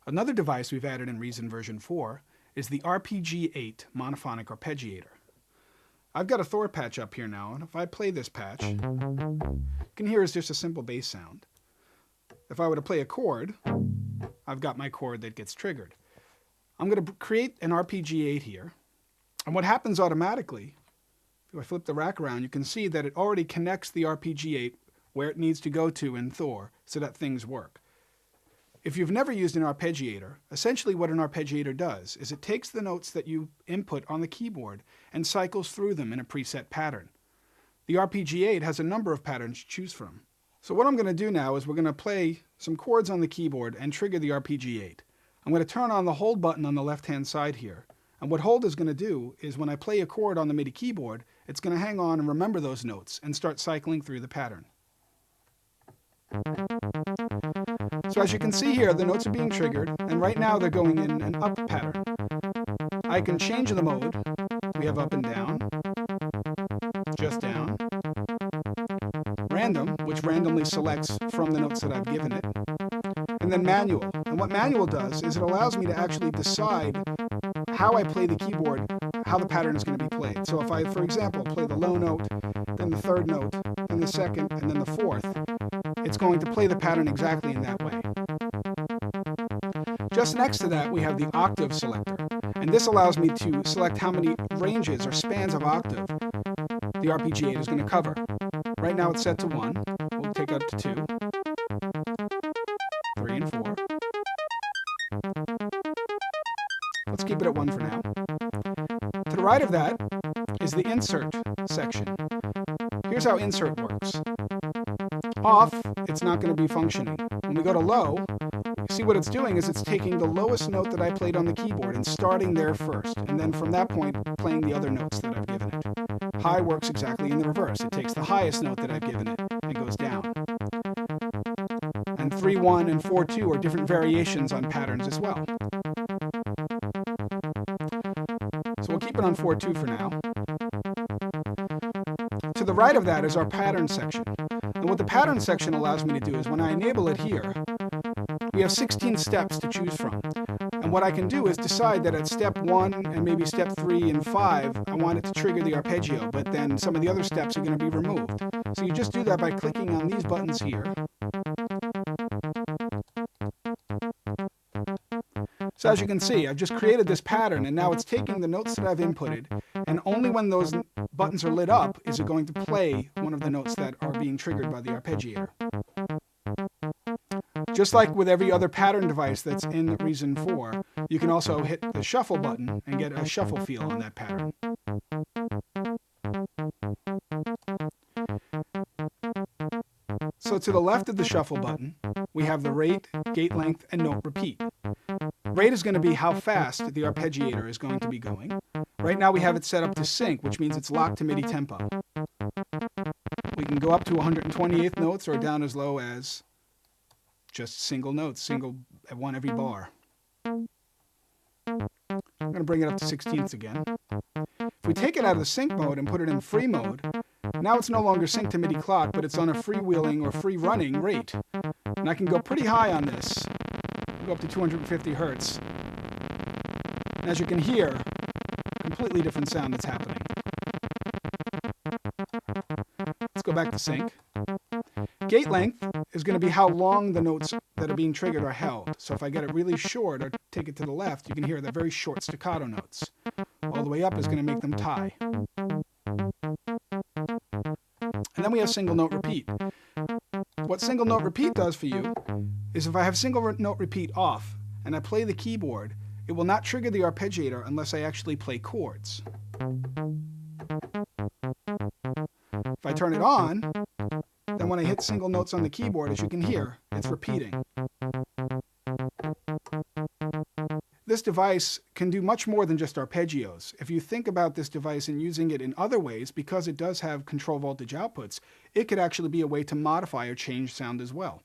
Another device we've added in Reason version 4 is the RPG8 Monophonic Arpeggiator. I've got a Thor patch up here now, and if I play this patch, you can hear it's just a simple bass sound. If I were to play a chord, I've got my chord that gets triggered. I'm going to create an RPG8 here, and what happens automatically, if I flip the rack around, you can see that it already connects the RPG8 where it needs to go to in Thor so that things work. If you've never used an arpeggiator, essentially what an arpeggiator does is it takes the notes that you input on the keyboard and cycles through them in a preset pattern. The RPG8 has a number of patterns to choose from. So what I'm going to do now is we're going to play some chords on the keyboard and trigger the RPG8. I'm going to turn on the hold button on the left-hand side here. And what hold is going to do is when I play a chord on the MIDI keyboard, it's going to hang on and remember those notes and start cycling through the pattern. So as you can see here, the notes are being triggered, and right now they're going in an up pattern. I can change the mode. We have up and down, just down, random, which randomly selects from the notes that I've given it, and then manual. And what manual does is it allows me to actually decide how I play the keyboard, how the pattern is going to be played. So if I, for example, play the low note, then the third note, then the second, and then the fourth, it's going to play the pattern exactly in that way. Just next to that, we have the Octave Selector, and this allows me to select how many ranges or spans of octave the RPG8 is going to cover. Right now it's set to 1. We'll take it up to 2, 3, and 4. Let's keep it at 1 for now. To the right of that is the Insert section. Here's how Insert works. Off, it's not going to be functioning. When we go to low, you see what it's doing is it's taking the lowest note that I played on the keyboard and starting there first, and then from that point playing the other notes that I've given it. High works exactly in the reverse. It takes the highest note that I've given it and goes down. And 3-1 and 4-2 are different variations on patterns as well. So we'll keep it on 4-2 for now. To the right of that is our pattern section. And what the pattern section allows me to do is when I enable it here, we have 16 steps to choose from. And what I can do is decide that at step 1 and maybe step 3 and 5, I want it to trigger the arpeggio, but then some of the other steps are going to be removed. So you just do that by clicking on these buttons here. So as you can see, I've just created this pattern, and now it's taking the notes that I've inputted, and only when those buttons are lit up is it going to play one of the notes that are being triggered by the arpeggiator. Just like with every other pattern device that's in Reason 4, you can also hit the shuffle button and get a shuffle feel on that pattern. So to the left of the shuffle button, we have the rate, gate length, and note repeat. Rate is going to be how fast the arpeggiator is going to be going. Right now we have it set up to sync, which means it's locked to MIDI tempo. We can go up to 128th notes or down as low as just single notes, single at one every bar. I'm going to bring it up to 16ths again. If we take it out of the sync mode and put it in free mode, now it's no longer synced to MIDI clock, but it's on a freewheeling or free running rate. And I can go pretty high on this. Go up to 250 hertz. And as you can hear, completely different sound that's happening. Let's go back to sync. Gate length is going to be how long the notes that are being triggered are held. So if I get it really short or take it to the left, you can hear the very short staccato notes. All the way up is going to make them tie. And then we have single note repeat. What single note repeat does for you is if I have single note repeat off and I play the keyboard, it will not trigger the arpeggiator unless I actually play chords. If I turn it on, then when I hit single notes on the keyboard, as you can hear, it's repeating. This device can do much more than just arpeggios. If you think about this device and using it in other ways, because it does have control voltage outputs, it could actually be a way to modify or change sound as well.